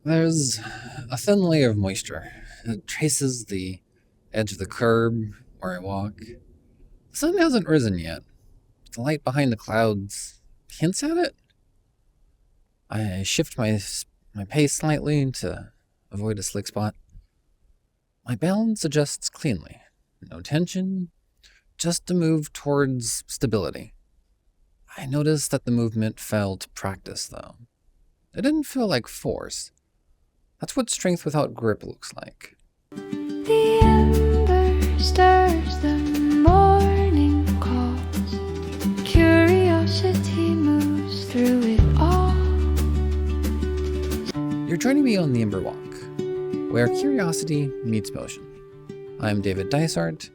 There's a thin layer of moisture. It traces the edge of the curb where I walk. The sun hasn't risen yet. The light behind the clouds hints at it. I shift my pace slightly to avoid a slick spot. My balance adjusts cleanly. No tension, just a move towards stability. I noticed that the movement felt practice, though. It didn't feel like force. That's what strength without grip looks like. The ember stirs, the morning calls. Curiosity moves through it all. You're joining me on the Ember Walk, where curiosity meets motion. I'm David Dysart.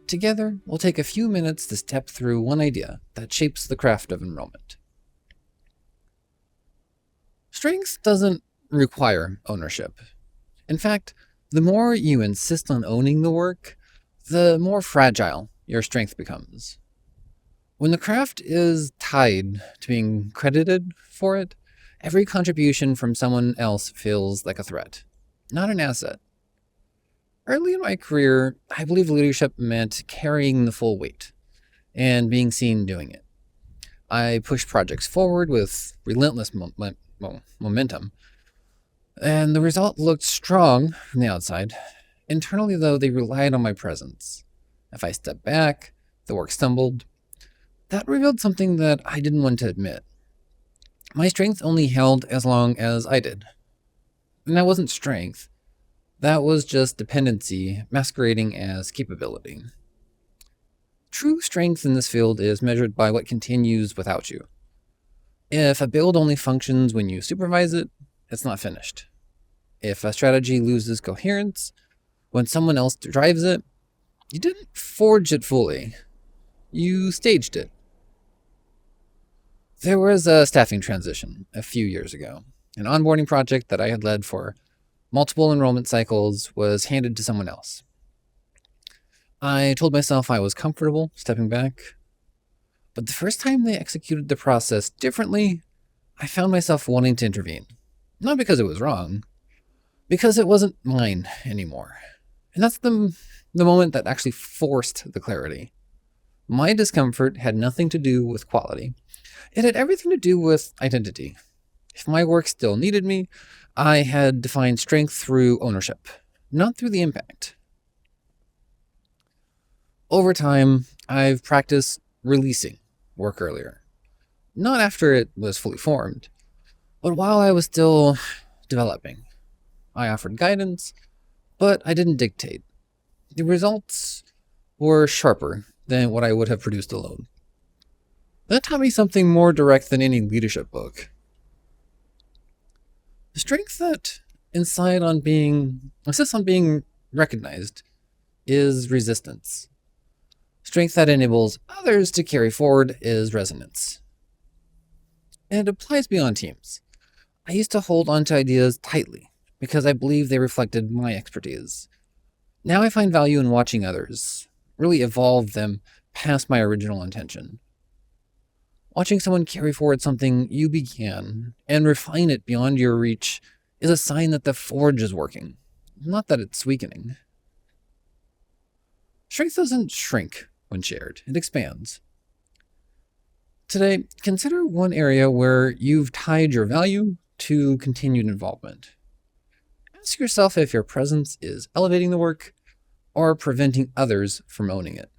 Together, we'll take a few minutes to step through one idea that shapes the craft of enrollment. Strength doesn't require ownership. In fact, the more you insist on owning the work, the more fragile your strength becomes. When the craft is tied to being credited for it, every contribution from someone else feels like a threat, not an asset. Early in my career, I believe leadership meant carrying the full weight and being seen doing it. I pushed projects forward with relentless momentum, and the result looked strong from the outside. Internally, though, they relied on my presence. If I stepped back, the work stumbled. That revealed something that I didn't want to admit. My strength only held as long as I did. And that wasn't strength. That was just dependency masquerading as capability. True strength in this field is measured by what continues without you. If a build only functions when you supervise it, it's not finished. If a strategy loses coherence when someone else drives it, you didn't forge it fully. You staged it. There was a staffing transition a few years ago. An onboarding project that I had led for multiple enrollment cycles was handed to someone else. I told myself I was comfortable stepping back, but the first time they executed the process differently, I found myself wanting to intervene. Not because it was wrong, because it wasn't mine anymore. And that's the moment that actually forced the clarity. My discomfort had nothing to do with quality. It had everything to do with identity. If my work still needed me, I had defined strength through ownership, not through the impact. Over time, I've practiced releasing work earlier. Not after it was fully formed, but while I was still developing. I offered guidance, but I didn't dictate. The results were sharper than what I would have produced alone. That taught me something more direct than any leadership book. The strength that insists on being recognized is resistance. Strength that enables others to carry forward is resonance. And it applies beyond teams. I used to hold onto ideas tightly because I believed they reflected my expertise. Now I find value in watching others really evolve them past my original intention. Watching someone carry forward something you began and refine it beyond your reach is a sign that the forge is working, not that it's weakening. Strength doesn't shrink when shared, it expands. Today, consider one area where you've tied your value to continued involvement. Ask yourself if your presence is elevating the work or preventing others from owning it.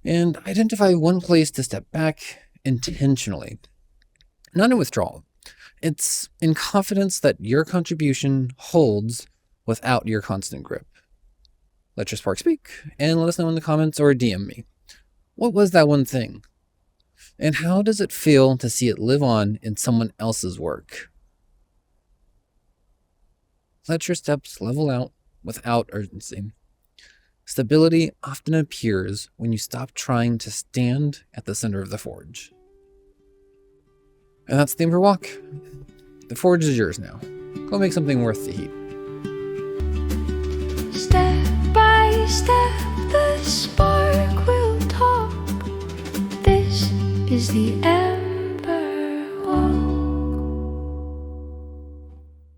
And identify one place to step back intentionally, not in withdrawal. It's in confidence that your contribution holds without your constant grip. Let your spark speak, and let us know in the comments or DM me. What was that one thing? And how does it feel to see it live on in someone else's work? Let your steps level out without urgency. Stability often appears when you stop trying to stand at the center of the forge. And that's the Ember Walk. The forge is yours now. Go make something worth the heat. Step by step, the spark will talk. This is the